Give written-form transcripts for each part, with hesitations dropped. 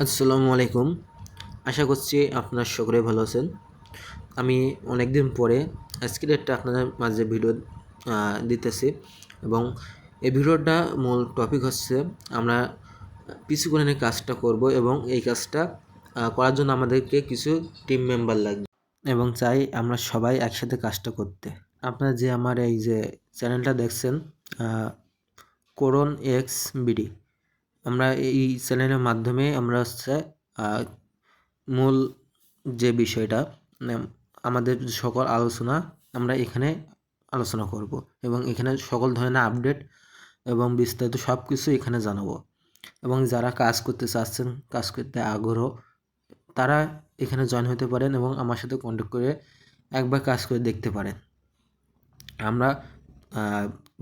আসসালামু আলাইকুম। আশা করছি আপনারা সকলে ভালো আছেন। আমি অনেক দিন পরে আজকের একটা আপনাদের মাঝে ভিডিও দিতেছি এবং এই ভিডিওটা মূল টপিক হচ্ছে আমরা পিসিকরণের কাজটা করব এবং এই কাজটা করার জন্য আমাদেরকে কিছু টিম মেম্বার লাগবে এবং চাই আমরা সবাই একসাথে কাজটা করতে। আপনারা যে আমার এই যে চ্যানেলটা দেখছেন করণ এক্স বিডি, আমরা এই চ্যানেলের মাধ্যমে আমরা হচ্ছে মূল যে বিষয়টা মানে আমাদের সকল আলোচনা আমরা এখানে আলোচনা করব এবং এখানে সকল ধরনের আপডেট এবং বিস্তারিত সব কিছু এখানে জানাবো এবং যারা কাজ করতে চাচ্ছেন, কাজ করতে আগ্রহ, তারা এখানে জয়েন হতে পারেন এবং আমার সাথে কন্ট্যাক্ট করে একবার কাজ করে দেখতে পারেন। আমরা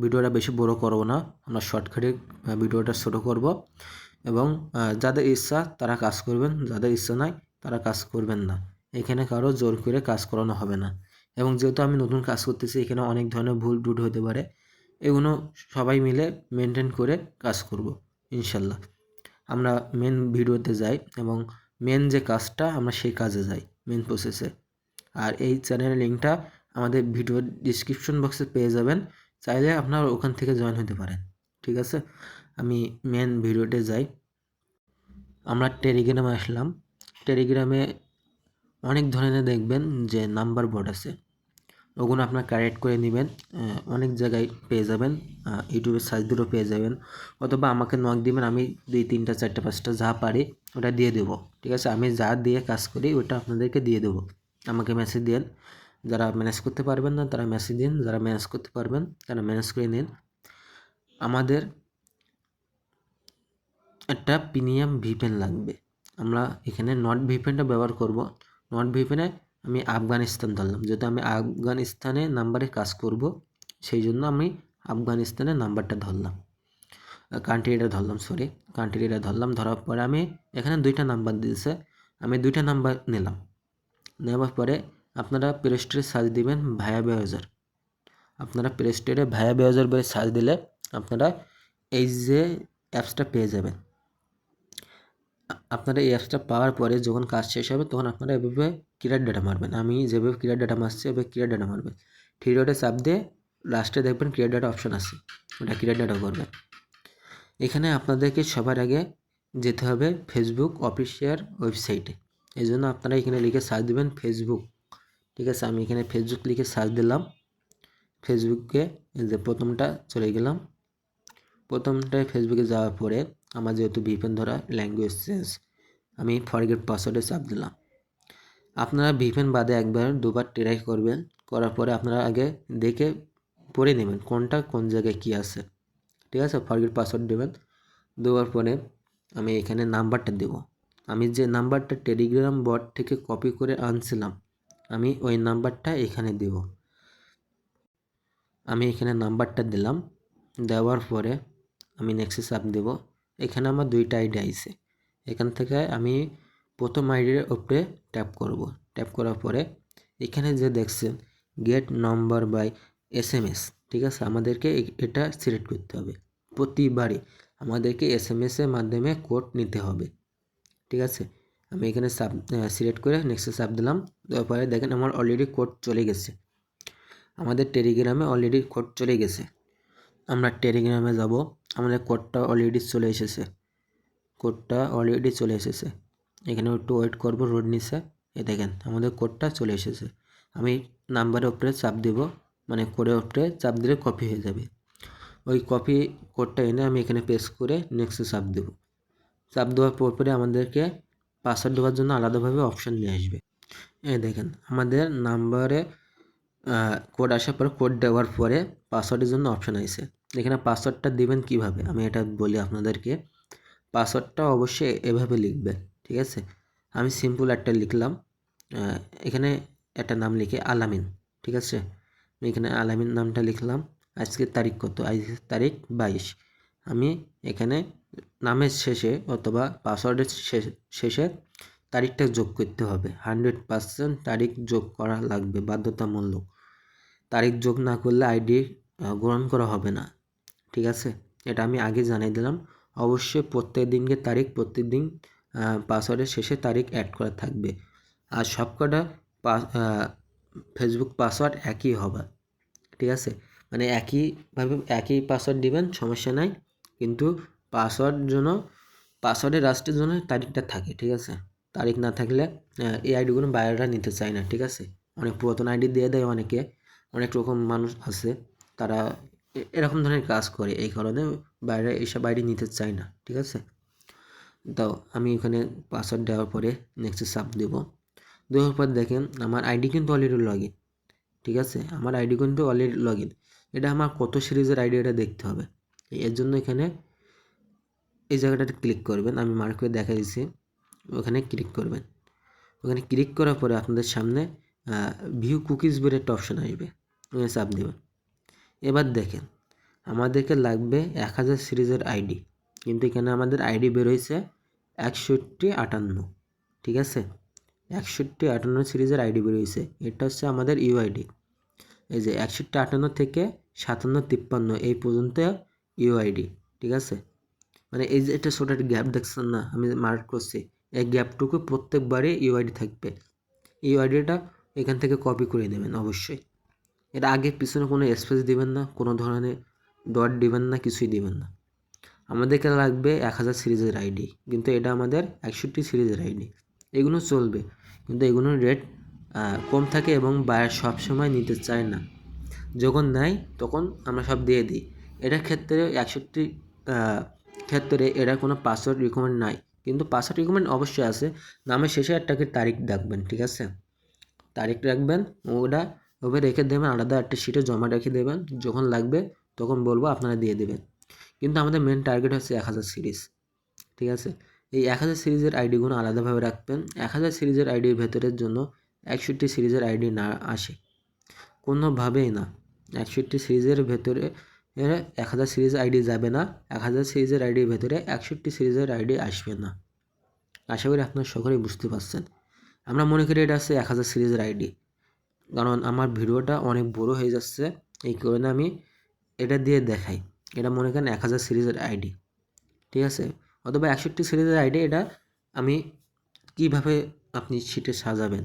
ভিডিওটা বেশি বড় করব না, আমরা শর্টকাটে ভিডিওটা ছোট করব এবং যাদের ইচ্ছা তারা কাজ করবেন, যাদের ইচ্ছা নাই তারা কাজ করবেন না। এখানে কারো জোর করে কাজ করানো হবে না এবং যেহেতু আমি নতুন কাজ করতেছি এখানে অনেক ধরনের ভুল টুট হতে পারে, এগুলো সবাই মিলে মেনটেন করে কাজ করব ইনশাল্লাহ। আমরা মেন ভিডিওতে যাই এবং মেন যে কাজটা আমরা সেই কাজে যাই, মেন প্রসেসে। আর এই চ্যানেলের লিঙ্কটা আমাদের ভিডিও ডিসক্রিপশন বক্সে পেয়ে যাবেন, চাইলে আপনারা ওখান থেকে জয়েন হতে পারেন। ঠিক আছে, আমি মেন ভিডিওতে যাই। আমরা টেলিগ্রামে আসলাম। টেলিগ্রামে অনেক ধরনের দেখবেন যে নাম্বার বোর্ড আছে, ওগুলো আপনার কালেক্ট করে নেবেন। অনেক জায়গায় পেয়ে যাবেন, ইউটিউবে সার্চ দিলেও পেয়ে যাবেন, অথবা আমাকে নক দিবেন, আমি 2, 3, 4, 5টা যা পারি ওটা দিয়ে দেবো। ঠিক আছে, আমি যা দিয়ে কাজ করি ওটা আপনাদেরকে দিয়ে দেবো। আমাকে মেসেজ দিন, যারা ম্যানেজ করতে পারবেন না তারা মেসেজ দিন, যারা ম্যানেজ করতে পারবেন তারা ম্যানেজ করে নিন। আমাদের একটা প্রিমিয়াম ভিপিএন লাগবে। আমরা এখানে নট ভিপিএনটা ব্যবহার করব। নট ভিপিএনে আমি আফগানিস্তান ধরলাম, যেহেতু আমি আফগানিস্তানে নাম্বারে কাজ করব সেই জন্য আমি আফগানিস্তানের নাম্বারটা ধরলাম, কান্ট্রিটা ধরলাম, কান্ট্রিটা ধরলাম। ধরার পরে আমি এখানে 2টা নাম্বার দিয়েছে, আমি 2টা নাম্বার নিলাম। নেওয়ার পরে আপনারা প্লে স্টোরে সার্চ দিবেন ভায়া ব্রাউজার। আপনারা প্লে স্টোরে ভায়া ব্রাউজার বলে সার্চ দিলে আপনারা এই যে অ্যাপসটা পেয়ে যাবেন। আপনারা এই অ্যাপসটা পাওয়ার পরে যখন কাজ শেষ হবে তখন আপনারা এভাবে ক্লিয়ার ডাটা মারবেন। আমি যেভাবে ক্লিয়ার ডাটা মারছি এভাবে ক্লিয়ার ডাটা মারবেন। থ্রি ডটে চাপ দিয়ে লাস্টে দেখবেন ক্লিয়ার ডাটা অপশন আছে, ওটা ক্লিয়ার ডাটা করবেন। এখানে আপনাদেরকে সবার আগে যেতে হবে ফেসবুক অফিসিয়াল ওয়েবসাইটে। এই জন্য আপনারা এখানে লিখে সার্চ দেবেন ফেসবুক। ঠিক আছে, আমি এখানে ফেসবুক লিখে সার্চ দিলাম। ফেসবুকে যে প্রথমটা চলে গেলাম। প্রথমটায় ফেসবুকে যাওয়ার পরে আমার যেহেতু ভিপিএন ধরা ল্যাঙ্গুয়েজ চেঞ্জ, আমি ফরগেট পাসওয়ার্ডে চাপ দিলাম। আপনারা ভিপিএন বাদে একবার দুবার ট্রাই করবেন, করার পরে আপনারা আগে দেখে পড়ে নেবেন কোনটা কোন জায়গায় কী আছে। ঠিক আছে, ফরগেট পাসওয়ার্ড দেবেন। দেওয়ার পরে আমি এখানে নাম্বারটা দেব। আমি যে নাম্বারটা টেলিগ্রাম বট থেকে কপি করে আনছিলাম আমি ওই নাম্বারটা এখানে দেব। আমি এখানে নাম্বারটা দিলাম। দেওয়ার পরে আমি নেক্সটে চাপ দেব। এখানে আমার 2টা আইডি আইছে। এখান থেকে আমি প্রথম আইডির উপরে ট্যাপ করব। ট্যাপ করার পরে এখানে যে দেখছেন গেট নাম্বার বাই SMS, ঠিক আছে, আমাদেরকে এটা সিলেক্ট করতে হবে। প্রতিবারই আমাদেরকে SMS এর মাধ্যমে কোড নিতে হবে। ঠিক আছে, আমি এখানে সিলেক্ট করে নেক্সটে চাপ দিলাম। দেওয়ার পরে দেখেন আমার অলরেডি কোড চলে গেছে, আমাদের টেলিগ্রামে অলরেডি কোড চলে গেছে। আমরা টেলিগ্রামে যাব, আমাদের কোডটা অলরেডি চলে এসেছে। এখানে একটু ওয়েট করব, রোড নিচে এ দেখেন আমাদের কোডটা চলে এসেছে। আমি নাম্বারের উপরে চাপ দেব, মানে কোডের উপরে চাপ দিলে কপি হয়ে যাবে। ওই কপি কোডটা এনে আমি এখানে পেস্ট করে নেক্সটে চাপ দেব। চাপ দেওয়ার পরে আমাদেরকে পাসওয়ার্ড দেওয়ার জন্য আলাদাভাবে অপশান নিয়ে আসবে। এই দেখেন আমাদের নাম্বারে কোড আসার পর কোড দেওয়ার পরে পাসওয়ার্ডের জন্য অপশান আছে। এখানে পাসওয়ার্ডটা দিবেন কিভাবে আমি এটা বলি আপনাদেরকে। পাসওয়ার্ডটা অবশ্যই এভাবে লিখবেন। ঠিক আছে, আমি সিম্পল একটা লিখলাম। এখানে একটা নাম লিখে আলামিন। ঠিক আছে, আমি এখানে আলামিন নামটা লিখলাম। আজকের তারিখ কত? আজকের তারিখ 22। আমি এখানে নামের শেষে অথবা পাসওয়ার্ডের শেষে তারিখটা যোগ করতে হবে। 100% তারিখ যোগ করা লাগবে, বাধ্যতামূলক। তারিখ যোগ না করলে আইডি গ্রহণ করা হবে না। ঠিক আছে, এটা আমি আগে জানিয়ে দিলাম। অবশ্যই প্রত্যেক দিনকে তারিখ প্রত্যেক দিন পাসওয়ার্ডের শেষে তারিখ অ্যাড করা থাকবে। আর সবকটা ফেসবুক পাসওয়ার্ড একই হবে, ঠিক আছে? মানে একইভাবে একই পাসওয়ার্ড দিবেন, সমস্যা নাই, কিন্তু পাসওয়ার্ডের লাস্টের জন্য তারিখটা থাকে, ঠিক আছে? তারিখ না থাকলে এই আইডিগুলো বাইরেরা নিতে চায় না, ঠিক আছে? অনেক পুরাতন আইডি দিয়ে দেয় অনেকে, অনেক রকম মানুষ আছে, তারা এরকম ধরনের কাজ করে, এই কারণে বাইরে এইসব আইডি নিতে চায় না, ঠিক আছে? তো আমি এখানে পাসওয়ার্ড দেওয়ার পরে নেক্সটে চাপ দেওয়ার পর দেখেন আমার আইডি কিন্তু অলরেডি লগ ইন, ঠিক আছে? আমার আইডি কিন্তু অলরেডি লগ ইন। এটা আমার কত সিরিজের আইডি এটা দেখতে হবে। এর জন্য এখানে এই জায়গাটাতে ক্লিক করবেন, আমি মার্ক করে দেখা দিচ্ছি, ওখানে ক্লিক করবেন। ওখানে ক্লিক করার পরে আপনাদের সামনে ভিউ কুকিজ বলে একটা অপশন আসবে, ওখানে চাপ দেবেন। এবার দেখেন আমাদেরকে লাগবে 1000 সিরিজের আইডি, কিন্তু এখানে আমাদের আইডি বেরোয়েছে 6158, ঠিক আছে? 6158 সিরিজের আইডি বেরোয়েছে, এটা হচ্ছে আমাদের ইউআইডি। এই যে 6158 থেকে 5753 এই পর্যন্ত ইউআইডি, ঠিক আছে? মানে এই যে এটা ছোট একটা গ্যাপ দেখছেন না, আমি মার্ক করছি, এই গ্যাপটুকু প্রত্যেকবারে ইউআইডি থাকবে। ইউআইডিটা এখান থেকে কপি করে নেবেন অবশ্যই। এর আগে পিছনে কোনো স্পেস দিবেন না, কোনো ধরনের ডট দিবেন না, কিছুই দিবেন না। আমাদেরকে লাগবে 1000 সিরিজের আইডি, কিন্তু এটা আমাদের 61 সিরিজের আইডি। এগুলো চলবে, কিন্তু এগুলোর রেট কম থাকে এবং বায়ার সবসময় নিতে চায় না। যখন নেয় তখন আমরা সব দিয়ে দিই। এটার ক্ষেত্রে 61 ক্ষেত্রে এটার কোনো পাসওয়ার্ড রিকমেন্ড নাই, কিন্তু পাসওয়ার্ড রিকমেন্ড অবশ্যই আছে। নামের শেষে একটাকে তারিখ রাখবেন, ঠিক আছে? তারিখ রাখবেন, ওটা ওভাবে রেখে দেবেন, আলাদা একটা শিটে জমা রেখে দেবেন, যখন লাগবে তখন বলবো আপনারা দিয়ে দেবেন। কিন্তু আমাদের মেন টার্গেট হচ্ছে 1000 সিরিজ, ঠিক আছে? এই 1000 সিরিজের আইডিগুলো আলাদাভাবে রাখবেন। 1000 সিরিজের আইডির ভেতরের জন্য 61 সিরিজের আইডি না আসে, কোনোভাবেই না। 61 সিরিজের ভেতরে 1000 সিরিজ আইডি যাবে না, 1000 সিরিজের আইডির ভেতরে 61 সিরিজের আইডি আসবে না। আশা করি আপনারা সকলেই বুঝতে পারছেন। আমরা মনে করি এটা আছে 1000 সিরিজের আইডি, কারণ আমার ভিডিওটা অনেক বড় হয়ে যাচ্ছে, এই কারণে আমি এটা দিয়ে দেখাই। এটা মনে করেন 1000 সিরিজের আইডি, ঠিক আছে? অথবা 61 সিরিজের আইডি, এটা আমি কিভাবে আপনি শিটে সাজাবেন,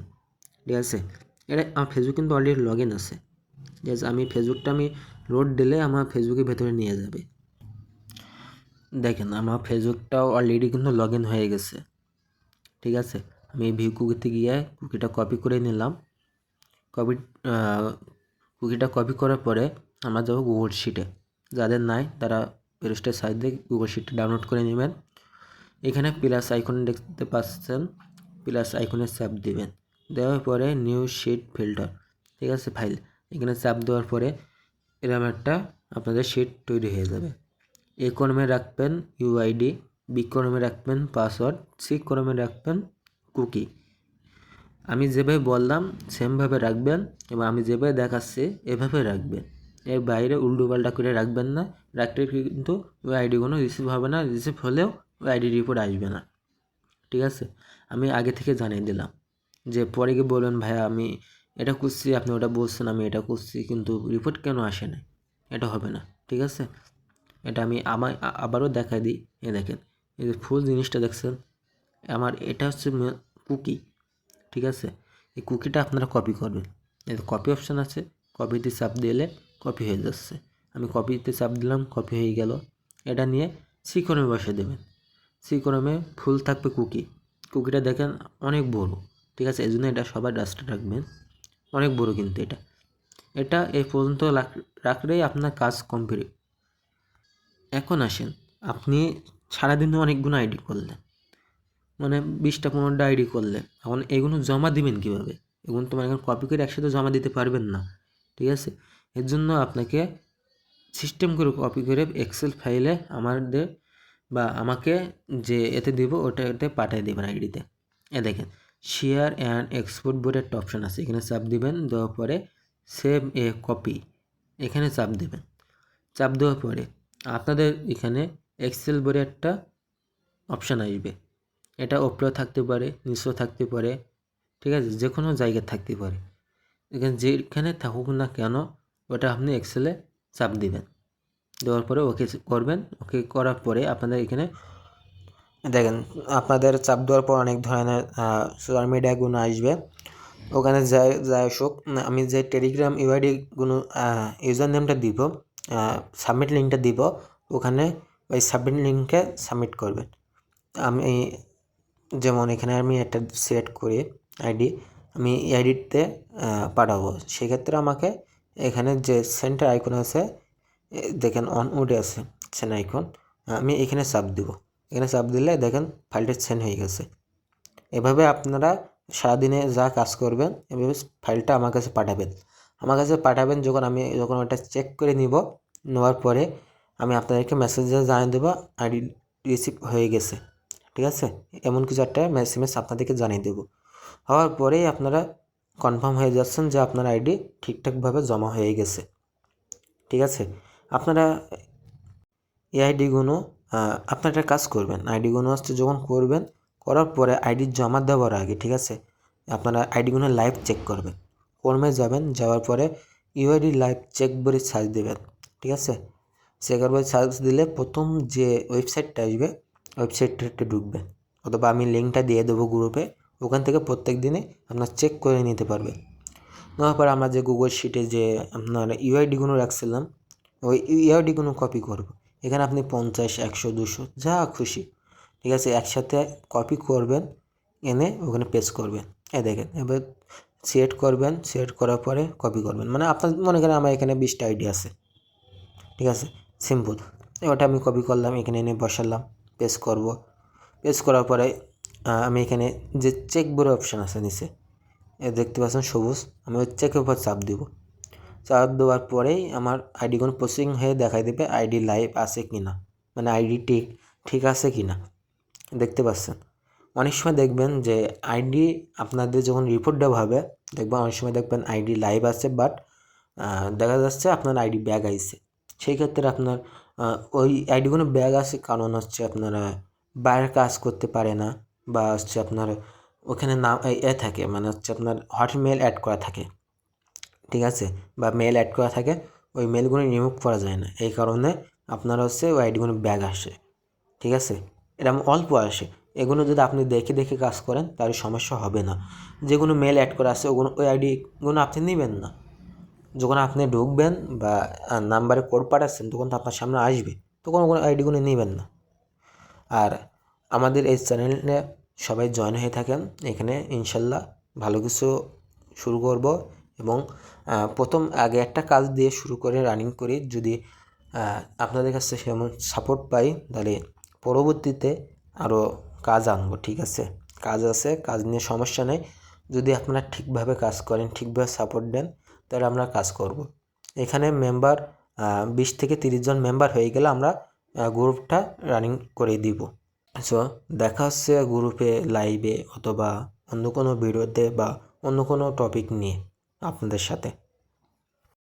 ঠিক আছে? এটা আমার ফেসবুক কিন্তু অলরেডি লগ ইন আছে, ঠিক আছে? আমি ফেসবুকটা লোড দিলে আমার ফেসবুকের ভেতরে নিয়ে যাবে। দেখেন আমার ফেসবুকটাও অলরেডি কিন্তু লগ ইন হয়ে গেছে, ঠিক আছে? আমি ভিউ কুকিতে গিয়ে কুকিটা কপি করে নিলাম। কুকিটা কপি করার পরে আমরা যাবো গুগল শিটে। যাদের নাই তারা পেজটার সাইড দিয়ে গুগল শিটটা ডাউনলোড করে নেবেন। এখানে প্লাস আইকন দেখতে পাচ্ছেন, প্লাস আইকনে চাপ দিবেন, দেওয়ার পরে নিউ শিট ফিল্টার, ঠিক আছে? ফাইল, এখানে চাপ দেওয়ার পরে এরকম একটা আপনাদের শিট তৈরি হয়ে যাবে। এ কলমে রাখবেন ইউআইডি, বি কলমে রাখবেন পাসওয়ার্ড, সি কলমে রাখবেন কুকি। আমি যেভাবে বললাম সেমভাবে রাখবেন, এবং আমি যেভাবে দেখাচ্ছি এভাবে রাখবেন। এর বাইরে উল্টোপাল্টা করে রাখবেন না, রাখলে কিন্তু ওই আইডিগুলো রিসিভ হবে না, রিসিভ হলেও ওই আইডি রিপোর্ট আসবে না, ঠিক আছে? আমি আগে থেকে জানিয়ে দিলাম, যে পরে গিয়ে বলবেন ভাইয়া আমি এটা করছি, আপনি ওটা বলছেন, আমি এটা করছি, কিন্তু রিপোর্ট কেন আসে না, এটা হবে না, ঠিক আছে? এটা আমি আবারও দেখাই দিই। দেখেন এই যে ফুল জিনিসটা দেখছেন, আমার এটা হচ্ছে কুকি, ঠিক আছে? এই কুকিটা আপনারা কপি করবেন, এই কপি অপশান আছে, কপিতে চাপ দিলে কপি হয়ে যাচ্ছে। আমি কপিতে চাপ দিলাম, কপি হয়ে গেল। এটা নিয়ে সি কলমে বসে দেবেন, সি কলমে ফুল থাকবে কুকিটা দেখেন অনেক বড়, ঠিক আছে? এই জন্য এটা সবাই ডাস্টে রাখবেন, অনেক বড় কিন্তু এটা এই পর্যন্ত রাখলেই আপনার কাজ কমপ্লিট। এখন আসেন, আপনি সারাদিনে অনেকগুলো আইডি করলেন, মানে 20টা 15টা আইডি করলেন, এখন এগুলো জমা দিবেন কীভাবে? এগুলো তো মানে কপি করে একসাথে জমা দিতে পারবেন না, ঠিক আছে? এর জন্য আপনাকে সিস্টেম করে কপি করে এক্সেল ফাইলে আমাকে যে এতে দিব ওটাতে পাঠিয়ে দেবেন আইডিতে। দেখেন শেয়ার অ্যান্ড এক্সপোর্ট বলে একটা অপশান আছে, এখানে চাপ দিবেন, দেওয়ার পরে সেভ এ কপি, এখানে চাপ দেবেন। চাপ দেওয়ার পরে আপনাদের এখানে এক্সেল বলে একটা অপশান আসবে, এটা ওপরেও থাকতে পারে, নিচেও থাকতে পারে, ঠিক আছে? যে কোনো জায়গায় থাকতে পারে, এখানে যেখানে থাকুক না কেন ওটা আপনি এক্সেলে চাপ দিবেন, দেওয়ার পরে ওকে করবেন। ওকে করার পরে আপনাদের এখানে দেখেন আপনাদের চাপ দেওয়ার পর অনেক ধরনের সোশ্যাল মিডিয়াগুলো আসবে, ওখানে যাই আসুক আমি যে টেলিগ্রাম ইউআইডিগুলো ইউজার নেমটা দিব, সাবমিট লিঙ্কটা দিব, ওখানে ওই সাবমিট লিঙ্কে সাবমিট করবেন। আমি যেমন এখানে আমি একটা সিলেক্ট করি আইডি, আমি এই আইডিতে পাঠাবো, সেক্ষেত্রে আমাকে এখানে যে সেন্টার আইকন আছে দেখেন অন উঠে আছে সেন্ড আইকন, আমি এখানে চাপ দিব, এখানে চাপ দিলে দেখেন ফাইলটা সেন্ড হয়ে গেছে। এভাবে আপনারা সারাদিনে যা কাজ করবেন এভাবে ফাইলটা আমার কাছে পাঠাবেন। যখন ওটা চেক করে নেওয়ার পরে আমি আপনাদেরকে মেসেজে জানিয়ে দেবো আইডি রিসিভ হয়ে গেছে, ঠিক আছে। এমন কিছু একটা মেসেজ আপনাদেরকে জানিয়ে দেবো, হওয়ার পরেই আপনারা কনফার্ম হয়ে যাচ্ছেন যে আপনার আইডি ঠিকঠাকভাবে জমা হয়ে গেছে, ঠিক আছে। আপনারা এই আইডিগুলো আপনারা একটা কাজ করবেন, আইডিগুলো যখন করবেন, করার পরে আইডি জমা দেওয়ার আগে, ঠিক আছে, আপনারা আইডিগুলো লাইভ চেক করবেন। ফর্মে যাওয়ার পরে ইউআইডি লাইভ চেক বলে সার্চ দেবেন, ঠিক আছে। চেকার বলে সার্চ দিলে প্রথম যে ওয়েবসাইটটা আসবে ওয়েবসাইটটা ঢুকবেন, অথবা আমি লিঙ্কটা দিয়ে দেবো গ্রুপে, ওখান থেকে প্রত্যেক দিনে আপনার চেক করে নিতে পারবেন। নেওয়ার পর আমরা যে গুগল শিটে যে আপনার ইউআইডিগুলো রাখছিলাম ওই ইউআইডিগুলো কপি করব। এখানে আপনি 50, 100, 200 যা খুশি, ঠিক আছে, একসাথে কপি করবেন, এনে ওখানে পেস্ট করবেন। দেখেন এবার সিলেক্ট করার পরে কপি করবেন, মানে আপনার মনে করেন আমার এখানে 20টা আইডি আছে, ঠিক আছে, সিম্পল। ওটা আমি কপি করলাম, এখানে এনে বসালাম, পেস্ট করব। পেস্ট করার পরে আমি এখানে যে চেক বড় অপশান আছে নিচে দেখতে পাচ্ছেন সবুজ, আমি ওই চেকের উপর চাপ দেওয়ার পরেই আমার আইডিগুলো প্রসেসিং হয়ে দেখাই দেবে আইডি লাইভ আছে কি না, মানে আইডি ঠিক আছে কি না, দেখতে পাচ্ছেন। অনেক সময় দেখবেন যে আইডি আপনাদের যখন রিপোর্ট দেওয়া হবে দেখবেন অনেক সময় দেখবেন আইডি লাইভ আছে, বাট দেখা যাচ্ছে আপনার আইডি ব্যাগ আইছে। সেই ক্ষেত্রে আপনার ওই আইডিগুলো ব্যাগ আছে কারণ আপনারা বাইরে কাজ করতে পারে না, বা আপনার ওখানে নাম থাকে, মানে আপনার হটমেল অ্যাড করা থাকে, ঠিক আছে, বা মেল অ্যাড করা থাকে, ওই মেলগুলো রিমুভ করা যায় না, এই কারণে আপনার ওই আইডিগুলো ব্যাগ আসে, ঠিক আছে। এরকম অল্প আসে, এগুলো যদি আপনি দেখে কাজ করেন তাহলে সমস্যা হবে না। যেগুলো মেল অ্যাড করা আছে ওই আইডিগুলো আপনি নেবেন না, যখন আপনি ঢুকবেন বা নাম্বারে কোড পাঠাচ্ছেন তখন তো আপনার সামনে আসবে, তখন ওই আইডিগুলো নেবেন না। আর আমাদের এই চ্যানেলে সবাই জয়েন হয়ে থাকেন, এখানে ইনশাল্লাহ ভালো কিছু শুরু করব, এবং প্রথম আগে একটা কাজ দিয়ে শুরু করে রানিং করি, যদি আপনাদের কাছে সেমন সাপোর্ট পাই তাহলে পরবর্তীতে আরও কাজ আনবো, ঠিক আছে। কাজ আছে, কাজ নিয়ে সমস্যা নেই, যদি আপনারা ঠিকভাবে কাজ করেন, ঠিকভাবে সাপোর্ট দেন, তাহলে আমরা কাজ করব। এখানে মেম্বার 20 থেকে 30 জন মেম্বার হয়ে গেলে আমরা গ্রুপটা রানিং করে দিব। সো দেখা হচ্ছে গ্রুপে, লাইভে, অথবা অন্য কোনো ভিডিওতে বা অন্য কোনো টপিক নিয়ে আপনাদের সাথে।